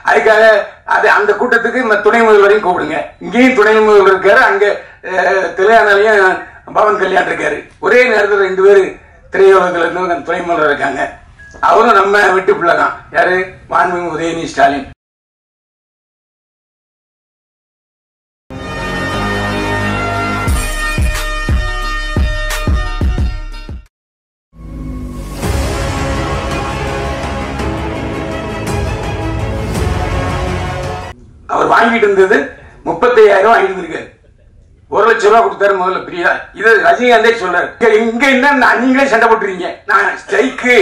அதுக்காக அது அந்த கூட்டத்துக்கு துணை முதல்வரையும் கூப்பிடுங்க. இங்கேயும் துணை முதல்வர் இருக்காரு, அங்க தெலுங்கானாலையும் பவன் கல்யாண் இருக்காரு. ஒரே நேரத்தில் 2 பேர் திரையுலகத்துல இருந்து துணை முதல்வர் இருக்காங்க. அவரும் நம்ம வீட்டு பிள்ளைதான். யாரு? மாண்புமிகு உதயநிதி ஸ்டாலின். அவர் வாங்கிட்டு இருந்தது 35,000 வாங்கிட்டு இருக்காரு. 1 லட்சம் ரூபாய் கொடுத்தாரு முதல்ல பிரியா. இது ரஜினிகாந்தே சொல்றாரு. இங்க என்ன நீங்களே சண்டை போட்டுறீங்க, நான் ஸ்ட்ரைக்கு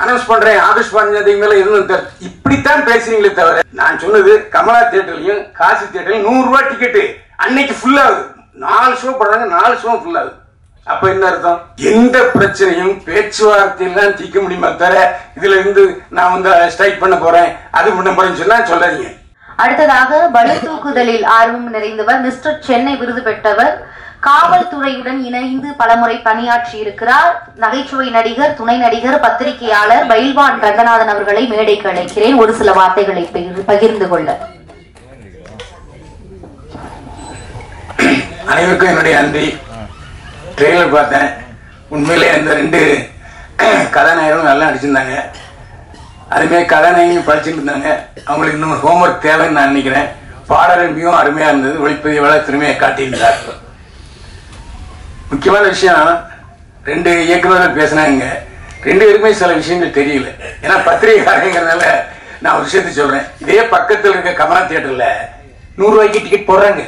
அனௌன்ஸ் பண்றேன், ஆகஸ்ட் 15 மேல இருந்து இப்படித்தான் பேசுறீங்களே தவிர, நான் சொன்னது கமலா தியேட்டர்லயும் காசி தியேட்டர்லயும் 100 ரூபாய் டிக்கெட்டு அன்னைக்கு ஃபுல் ஆகுது. 4 ஷோ போடுறாங்க, 4 ஷோ ஃபுல் ஆகுது. அப்ப என்ன அர்த்தம்? எந்த பிரச்சனையும் பேச்சுவார்த்தையெல்லாம் தீர்க்க முடியுமா தவிர இதுல இருந்து நான் ஸ்ட்ரைக் பண்ண போறேன், அது பண்ண போறேன்னு சொன்னா சொல்லாதீங்க. அடுத்ததாக பளு தூக்குதலில் ஆர்வம் நிறைந்தவர், மிஸ்டர் சென்னை விருது பெற்றவர், காவல்துறையுடன் இணைந்து பலமுறை பணியாற்றி இருக்கிறார். நகைச்சுவை நடிகர், துணை நடிகர், பத்திரிகையாளர் பயில்வான் ரங்கநாதன் அவர்களை மேடைக்கு அழைக்கிறேன் ஒரு சில வார்த்தைகளை பகிர்ந்து கொள்ள. அனைவருக்கும் என்னுடைய நன்றி. ட்ரெய்லர் பார்த்தேன். உண்மையிலே அந்த 2 கதாநாயகரும் நல்லா நடிச்சிருந்தாங்க. அதுமாதிரி கதாநாயகியும் படிச்சுட்டு இருந்தாங்க. அவங்களுக்கு இன்னும் ஹோம்ஒர்க் தேவைன்னு நான் நினைக்கிறேன். பாடலும் அருமையா இருந்தது. ஒளிப்பதிவாளர் திறமையை காட்டியிருந்தார். முக்கியமான விஷயம், 2 இயக்குநர்கள் பேசினாங்க. 2 பேருக்குமே சில விஷயங்கள் தெரியல. ஏன்னா பத்திரிகைக்காரங்கிறதுனால நான் ஒரு விஷயத்தை சொல்றேன். இதே பக்கத்தில் இருக்க கமலா தியேட்டர்ல 100 ரூபாய்க்கு டிக்கெட் போடுறாங்க.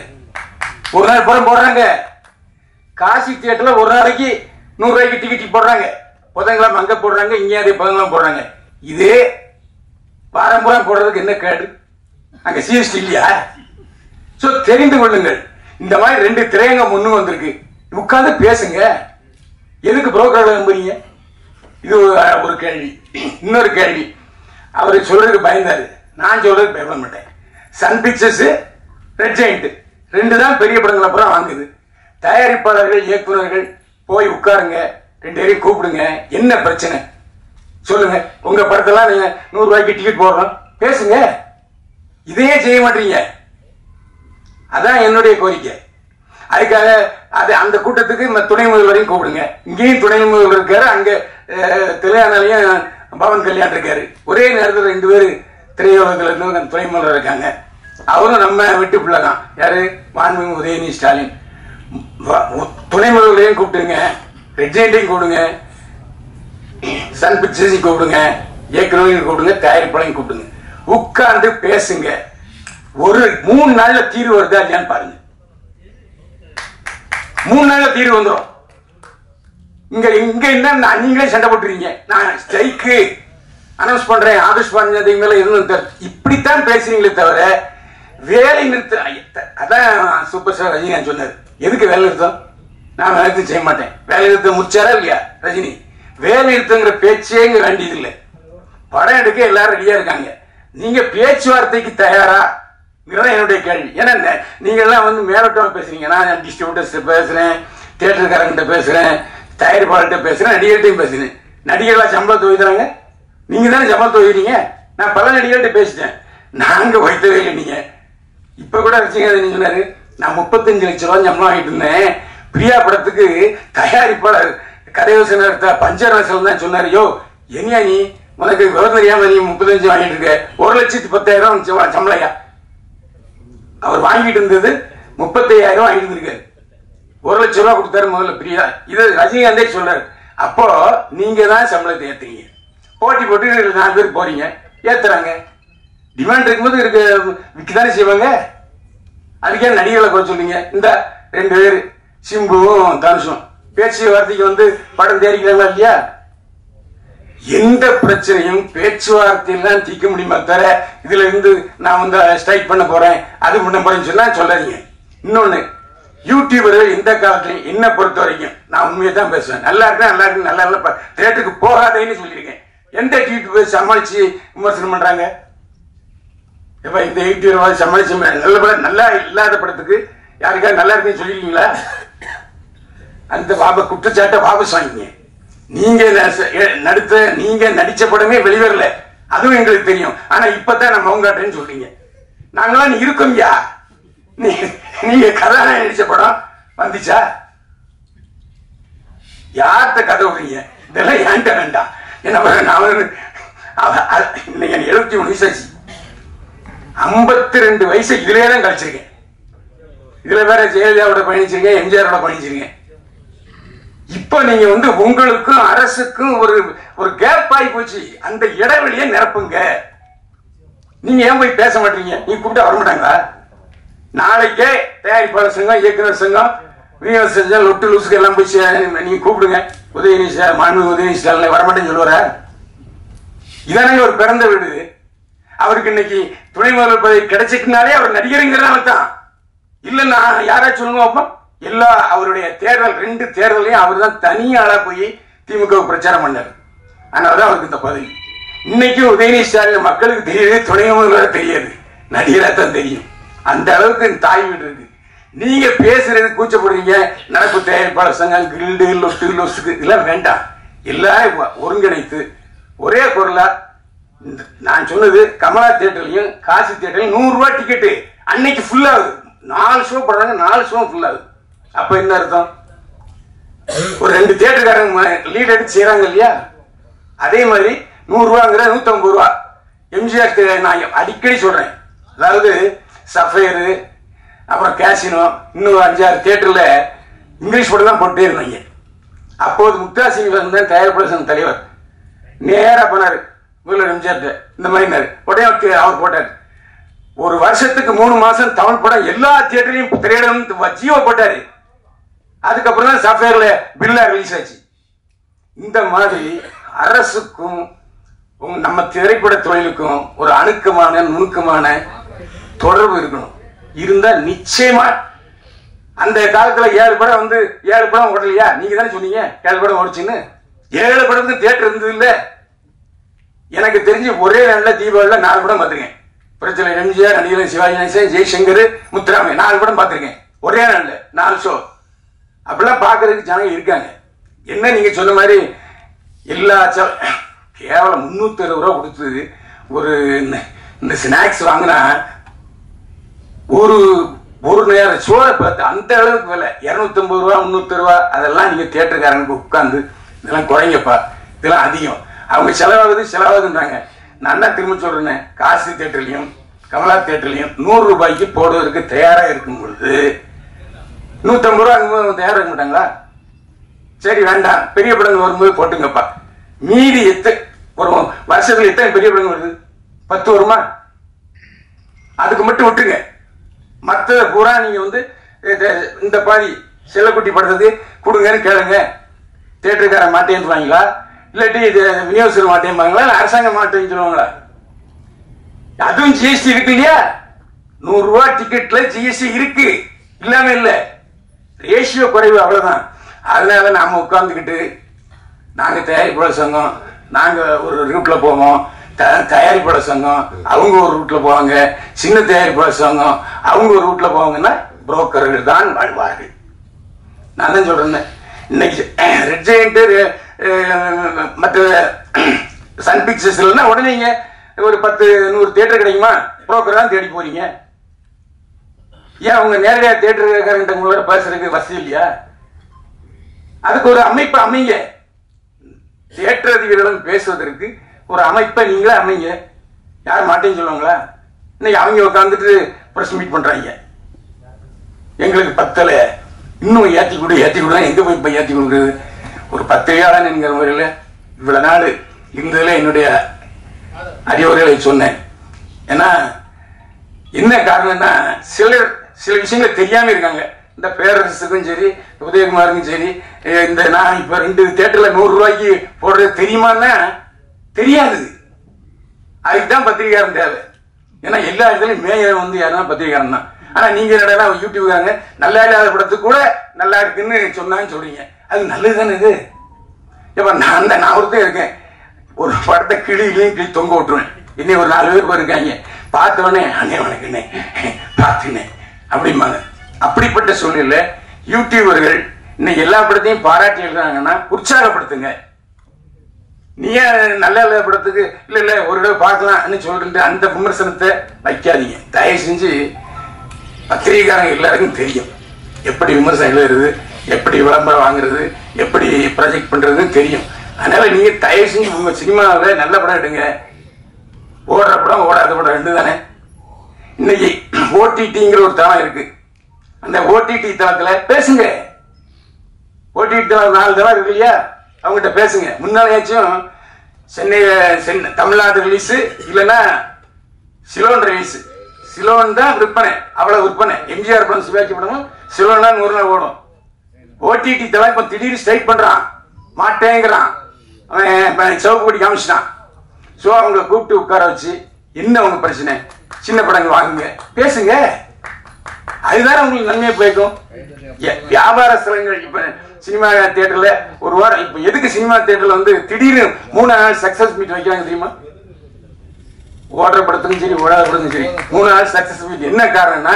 ஒரு நாள் போடுறாங்க. காசி தியேட்டர்ல ஒரு நாளைக்கு 100 ரூபாய்க்கு டிக்கெட் போடுறாங்க. புதன்கிழமை அங்க போடுறாங்க, இங்கே அதே புதன்கிழமை போடுறாங்க. இதே பாரம்பரியம் போடுறதுக்கு என்ன கேடு? அங்க சிஎஸ்டி இல்லையா? சோ தெரிந்து கொள்ளுங்கள். இந்த மாதிரி 2 திரையங்கம் முன்னு வந்திருக்கு. உட்கார்ந்து பேசுங்க. எதுக்கு புரோக்கர்களை நம்புறீங்க? இது ஒரு கேள்வி. இன்னொரு கேள்வி, அவரு சொல்றதுக்கு பயந்தாரு. நான் சொல்றதுக்கு பயப்பட மாட்டேன். சன் பிக்சர்ஸ், ரெட் ஜெயண்ட் 2 தான் பெரிய படங்கள் அப்புறம் வாங்குது. தயாரிப்பாளர்கள், இயக்குநர்கள் போய் உட்காருங்க, 2 பேரையும் கூப்பிடுங்க. என்ன பிரச்சனை சொல்லுங்க. உங்க படத்தெல்லாம் நீங்க 100 ரூபாய்க்கு டிக்கெட் போடுறோம், பேசுங்க. இதையே செய்ய மாட்டீங்க. அதான் என்னுடைய கோரிக்கை. அதுக்காக அது அந்த கூட்டத்துக்கு துணை முதல்வரையும் கூப்பிடுங்க. இங்கேயும் துணை முதல்வர் இருக்காரு, அங்க தெலுங்கானாலையும் பவன் கல்யாண் இருக்காரு. ஒரே நேரத்தில் 2 பேர் திரையுலகத்துல இருந்து துணை முதல்வர் இருக்காங்க. அவரும் நம்ம வீட்டு பிள்ளைதான். யாரு? மாண்புமிகு உதயநிதி ஸ்டாலின். துணை முதல்வரையும் கூப்பிட்டுருங்க, ரெட் ஜெயண்டையும் கூப்பிடுங்க, சன் பிக்சர்ஸையும் கூப்பிடுங்க, இயக்குநரையும் கூப்பிடுங்க, தயாரிப்பாளையும் கூப்பிடுங்க. உட்கார்ந்து பேசுங்க. ஒரு 3 நாள்ல தீர்வு வருதா இல்லையான்னு பாருங்க. 3 நாள்ல தீர்வு வந்துடும். இங்க என்ன நீங்களே சண்டை போட்டுறீங்க, நான் ஸ்ட்ரைக்கு அனௌன்ஸ் பண்றேன், ஆகஸ்ட் 15 மேல இருந்து இப்படித்தான் பேசுறீங்களே தவிர வேலை நிறுத்த. அதான் சூப்பர் ஸ்டார் ரஜினிகாந்த் சொன்னார். எதுக்கு வேலை நிறுத்தம்? நான் வேலை நிறுத்தம் செய்ய மாட்டேன். வேலை நிறுத்தம் முடிச்சாரா இல்லையா ரஜினி? வேலை நிறுத்தங்கிற பேச்சே இங்க வேண்டியது இல்லை. படம் எடுக்க எல்லாரும் ரெடியா இருக்காங்க. நீங்க பேச்சுவார்த்தைக்கு தயாரா? என்னுடைய கேள்வி. ஏன்னா நீங்க எல்லாம் மேலோட்டமா பேசுறீங்க. நான் டிஸ்ட்ரிபியூட்டர்ஸ் பேசுறேன், தியேட்டருக்காரங்கிட்ட பேசுறேன், தயாரிப்பாளர்கிட்ட பேசுறேன், நடிகர்கிட்டையும் பேசுறேன். நடிகர்களா சம்பளத்தை உயர்றாங்க? நீங்க தானே சம்பளத்தை உயர்றீங்க. நான் பல நடிகர்கிட்ட பேசிட்டேன். நாங்க வைத்தவே இல்லை. நீங்க இப்ப கூட ரசிகர் சொன்னாரு, நான் 35 லட்சம் ரூபாய் சம்பளம் வாங்கிட்டு இருந்தேன். பிரியா படத்துக்கு தயாரிப்பாளர் கதையோசனர் பஞ்சரசல் தான் சொன்னாரு, யோ என்னையா நீ, உனக்கு விவரம் தெரியாம நீ 35 வாங்கிட்டு இருக்க, 1,10,000 சம்பளையா? அவர் வாங்கிட்டு இருந்தது 35,000 வாங்கிட்டு இருக்காரு. 1 லட்சம் ரூபாய் கொடுத்தாரு முதல்ல பிரியா. இது ரஜினிகாந்தே சொல்றாரு. அப்போ நீங்க தான் சம்பளத்தை ஏத்துறீங்க. போட்டி போட்டு 4 பேர் போறீங்க, ஏத்துறாங்க. டிமாண்ட் இருக்கும்போது விற்கதானே செய்வாங்க. அதுக்கே நடிகர்களை குறை சொல்றீங்க. இந்த 2 பேர் சிம்புவும் தனுஷும் பேச்சு வார்த்தைக்கு படம் தயாரிக்கிறாங்களா இல்லையா? எந்த பிரச்சனையும் பேச்சுவார்த்தையெல்லாம் தீர்க்க முடியுமா தவிர இதுல இருந்து நான் ஸ்ட்ரைக் பண்ண போறேன், அது பண்ண போறேன்னு சொன்னா சொல்லாதீங்க. இன்னொன்னு, யூடியூபர்கள் இந்த காலத்துலயும் என்ன பொறுத்த வரைக்கும் நான் உண்மையை தான் பேசுவேன். நல்லா இருக்கேன், நல்லா இருக்கு, நல்லா இல்ல, தியேட்டருக்கு போகாதேன்னு சொல்லியிருக்கேன். எந்த யூடியூபர் சமாளிச்சு விமர்சனம் பண்றாங்க? இப்ப இந்த யூடியூபர் சமாளிச்சு நல்ல படம், நல்லா இல்லாத படத்துக்கு யாருக்காவது நல்லா இருக்குன்னு சொல்லிருக்கீங்களா? அந்த குற்றச்சாட்டை வாபஸ் வாங்கிங்க. நீங்க நடிச்ச படமே வெளிவரல, அதுவும் எங்களுக்கு தெரியும். ஆனா இப்பதான் நம்ம மவுங்காட்டேன்னு சொல்றீங்க. நாங்களாம் இருக்கோம்யா. நீங்க கதாநாயகன் நடிச்ச படம் வந்துச்சா? யார்கிட்ட கதை விடுறீங்க? இதெல்லாம் ஏன்ட்ட வேண்டாம். என்ன இன்னைக்கு 73 வயசாச்சு. 52 வயசு இதுலயே தான் கழிச்சிருக்கேன். இதுல வேற ஜெயலலிதாவோட பயணிச்சிருக்கேன், எம்ஜிஆரோட பயணிச்சிருக்கேன். இப்ப நீங்க உங்களுக்கும் அரசுக்கும் ஒரு கேப் ஆகி போச்சு. அந்த இடைவெளியை நிரப்புங்க. நீங்க ஏன் போய் பேச மாட்டீங்க? நீங்க கூப்பிட்டா வர மாட்டாங்களா? நாளைக்கே தயாரிப்பாளர் சங்கம், இயக்குனர் சங்கம், விநியோக சங்கம், லொட்டு லூசுக்கு எல்லாம் போய் நீங்க கூப்பிடுங்க. உதயநிதி மாண்பு உதயநிதி ஸ்டாலின் வரமாட்டேன்னு சொல்லுவார? இதானே ஒரு பிறந்த வீடு. அவருக்கு இன்னைக்கு துணை முதல்வர் பதவி கிடைச்சிட்டுனாலே அவர் நடிகருங்கிறனால தான். இல்லைன்னா யாராச்சும் சொல்லுங்க அப்போ. எல்லா அவருடைய தேர்தல் 2 தேர்தலையும் அவர் தான் தனியாளா போய் திமுக பிரச்சாரம் பண்ணார். அதனாலதான் அவருக்கு இந்த பதவி. இன்னைக்கும் உதயநிதி ஸ்டாலின் மக்களுக்கு தெரியாது, துணை முதல்வர் தெரியாது, நடிகரா தான் தெரியும். அந்த அளவுக்கு தாய் வீடு இருக்கு. நீங்க பேசுறது கூச்சப்படுறீங்க. நடப்பு தயாரிப்பாளர் சங்கம், கில்டு, லொட்டு லொசுக்கு இதெல்லாம் வேண்டாம். எல்லாரும் ஒருங்கிணைத்து ஒரே பொருளா நான் சொன்னது கமலா தியேட்டர்லயும் காசி தியேட்டர்லயும் 100 ரூபாய் டிக்கெட்டு அன்னைக்கு ஃபுல் ஆகுது. 4 ஷோ போடுறாங்க, 4 ஷோ ஃபுல் ஆகுது. அப்ப என்ன அர்த்தம்? ஒரு 2 தியேட்டருக்காரங்க லீட் எடுத்து செய்யறாங்க இல்லையா? அதே மாதிரி 100 ரூபாங்கிற 150 ரூபா. எம்ஜிஆர் நான் அடிக்கடி சொல்றேன். அதாவது சஃபேரு, அப்புறம் கேசினோ, இன்னும் 5-6 தியேட்டர்ல இங்கிலீஷ் படம் தான் போட்டே இருந்தாங்க. அப்போது முக்தா சீனிவாசன் தான் தயாரிப்பாளர் சங்க தலைவர். நேரா போனாரு முதல்வர் எம்ஜிஆர், இந்த மாதிரி உடனே அவர் போட்டார். ஒரு வருஷத்துக்கு 3 மாசம் தமிழ் படம் எல்லா தியேட்டரையும் திரையிடணும் ஜியோ போட்டாரு. அதுக்கப்புறம் தான் சஃபேர்ல பில்லா ரிலீஸ் ஆச்சு. இந்த மாதிரி அரசுக்கும் நம்ம திரைப்பட தொழிலுக்கும் ஒரு அணுக்கமான நுணுக்கமான தொடர்பு இருக்கணும். இருந்தா நிச்சயமா அந்த காலத்துல 7 படம் 7 படம் ஓடலையா? நீங்க தானே சொன்னீங்க 7 படம் ஓடிச்சுன்னு. 7 படத்துக்கு தியேட்டர் இருந்தது இல்ல. எனக்கு தெரிஞ்சு ஒரே நாள்ல தீபாவளியில 4 படம் பார்த்திருக்கேன். பிரச்சனை எம்ஜிஆர், நடிகர் சிவாஜி கணேசன், ஜெய்சங்கர், முத்துராமே 4 படம் பார்த்திருக்கேன் ஒரே நாள்ல 4 ஷோ. அப்படிலாம் பாக்குறதுக்கு ஜனங்க இருக்காங்க. என்ன நீங்க சொன்ன மாதிரி எல்லா கேவலம் 360 ரூபா கொடுத்தது ஒரு இந்த ஸ்நாக்ஸ் வாங்கினா ஒரு நேரம் சோறை பார்த்து அந்த அளவுக்கு விலை 250 ரூபா 300 ரூபா. அதெல்லாம் நீங்க தியேட்டருக்காரனுக்கு உட்காந்து இதெல்லாம் குறைங்கப்பா, இதெல்லாம் அதிகம், அவங்க செலவாகுதுன்றாங்க. நான் தான் திரும்ப சொல்றேன், காசி தியேட்டர்லயும் கமலா தியேட்டர்லயும் 100 ரூபாய்க்கு போடுவதற்கு தயாரா இருக்கும் பொழுது 150 ரூபா தயாரா இருக்க மாட்டாங்களா? சரி வேண்டாம், பெரிய படங்கள் வரும்போது போட்டுங்கப்பா. மீதி ஒரு வருஷத்துல எத்தனை பெரிய படங்கள் வருது? 10 வருமா? அதுக்கு மட்டும் விட்டுருங்க. மற்ற பூரா நீங்க இந்த பாதி செல்லக்குட்டி படத்துக்கு கொடுங்கன்னு கேளுங்க. தியேட்டருக்கார மாட்டேன்னு வாங்களா, இல்லாட்டி விநியோகஸ்தர் மாட்டேன்பாங்களா, அரசாங்கம் மாட்டேன்னு சொல்லுவாங்களா? அதுவும் ஜிஎஸ்டி இருக்கு இல்லையா? 100 ரூபாய் டிக்கெட்ல ஜிஎஸ்டி இருக்கு, இல்லாம இல்ல. ரேஷியோ குறைவு, அவ்வளவுதான். அதனால நாம உட்கார்ந்துக்கிட்டு நாங்க தயாரிப்பாளர் சங்கம், நாங்க ஒரு ரூட்ல போவோம், தயாரிப்பாளர் சங்கம் அவங்க ஒரு ரூட்ல போவாங்க, சின்ன தயாரிப்பாளர் சங்கம் அவங்க ஒரு ரூட்ல போவாங்கன்னா புரோக்கர்கள் தான் வாழ்வார்கள். நான் தான் சொல்றேன், இன்னைக்கு ரெட் ஜெயண்ட் மற்ற சன் பிக்சர்ஸ் இல்லைன்னா உடனே நீங்க ஒரு 10-100 தியேட்டர் கிடைக்குமா? புரோக்கர் தான் தேடி போறீங்க. ஏன் அவங்க நேரடியா தியேட்டருக்காரங்கிட்ட உங்களோட பேசுறதுக்கு வசதி இல்லையா? அதுக்கு ஒரு அமைப்பு அமைங்க. தியேட்டர் அதிபர்களும் பேசுவதற்கு ஒரு அமைப்பை நீங்களே அமைங்க. யாரும் மாட்டேன்னு சொல்லுவாங்களா? இன்னைக்கு அவங்க உட்காந்துட்டு பிரஸ் மீட் பண்றாங்க. எங்களுக்கு பத்தல, இன்னும் ஏற்றி கொடு எங்க போய் இப்ப ஏற்றி கொடுக்குறது? ஒரு 10 ஏழான் என்கிற முறையில் இவ்வளவு நாள் இருந்ததுல என்னுடைய அறிவுரைகளை சொன்னேன். ஏன்னா என்ன காரணம்னா சில விஷயங்கள் தெரியாம இருக்காங்க. இந்த பேரரசுக்கும் சரி, உதயகுமாருக்கும் சரி, இந்த நான் இப்ப 2 தியேட்டர்ல 100 ரூபாய்க்கு போடுறது தெரியுமான்னா தெரியாது. அதுக்குதான் பத்திரிகாரன் தேவை. ஏன்னா எல்லா இடத்துலயும் மேயர் யாருன்னா பத்திரிகாரன் தான். ஆனா நீங்க என்னடா யூடியூப்காரங்க நல்லா இல்லாத படத்துக்கு கூட நல்லா இருக்குன்னு சொன்னான்னு சொல்றீங்க. அது நல்லது தானே இது? இப்ப நான் ஒருத்தர் இருக்கேன், ஒரு படத்தை கிளி தொங்க விட்டுருவேன். இன்னும் ஒரு 4 பேர் இருக்காங்க, பார்த்தவனே அண்ணே வணக்கண்ணே பார்த்துனே அப்படிம்பாங்க. அப்படிப்பட்ட சூழ்நிலை யூடியூபர்கள் இன்னைக்கு எல்லா படத்தையும் பாராட்டி எழுதுறாங்கன்னா உற்சாகப்படுத்துங்க. நீ நல்ல நல்ல படத்துக்கு இல்ல ஒரு தடவை பார்க்கலாம்னு சொல்லிட்டு அந்த விமர்சனத்தை வைக்காதீங்க தயவு செஞ்சு. பத்திரிகைக்காரங்க எல்லாருக்கும் தெரியும் எப்படி விமர்சனம் எழுதுறது, எப்படி விளம்பரம் வாங்குறது, எப்படி ப்ராஜெக்ட் பண்றதுன்னு தெரியும். அதனால நீங்க தயவு செஞ்சு உங்க சினிமாவில் நல்ல படம் எடுங்க. ஓடுற படம் ஓடாத படம் ரெண்டு தானே. இன்னைக்கு ஓடிடிங்கிற ஒரு தளம் இருக்கு. அந்த ஓடிடி தளத்துல பேசுங்க. ஓடிடி தளம் 4 தளம் இருக்கு இல்லையா, அவங்ககிட்ட பேசுங்க. முன்னாலேயாச்சும் சென்னை தமிழ்நாடு ரிலீஸ் இல்லைன்னா சிலோன் ரிலீஸ். சிலோன் தான் விற்பனை, அவ்வளவு விற்பனை. எம்ஜிஆர் படம் சிவாஜி படமும் சிலோன் தான் 100 நாள் ஓடும். ஓடிடி தளம் இப்ப திடீர்னு ஸ்ட்ரைக் பண்றான், மாட்டேங்கிறான். அவன் சவுக்கு கொடி காமிச்சிட்டான். ஸோ அவங்க கூப்பிட்டு உட்கார வச்சு என்ன உங்க பிரச்சனை, சின்ன படங்கள் வாங்குங்க, பேசுங்க. அதுதான் உங்களுக்கு நன்மையை போய்க்கும். வியாபார ஸ்தலங்கள் இப்ப சினிமா தியேட்டர்ல ஒரு வாரம் இப்ப எதுக்கு சினிமா தியேட்டர்ல வந்து திடீர்னு 3 நாள் சக்சஸ் மீட் வைக்கிறாங்க தெரியுமா? ஓடுற படத்துக்கும் சரி ஓடாத படத்துக்கும் சரி 3 நாள் சக்சஸ் மீட். என்ன காரணம்னா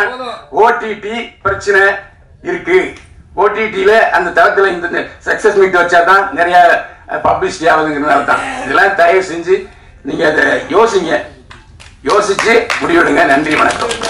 ஓடிடி பிரச்சனை இருக்கு. ஓடிடியில அந்த தளத்துல இந்த சக்சஸ் மீட் வச்சாதான் நிறைய பப்ளிசிட்டி ஆகுதுங்கிறதுனால தான். இதெல்லாம் தயவு செஞ்சு நீங்க அதை யோசிங்க, யோசிச்சு முடிவெடுங்க. நன்றி, வணக்கம்.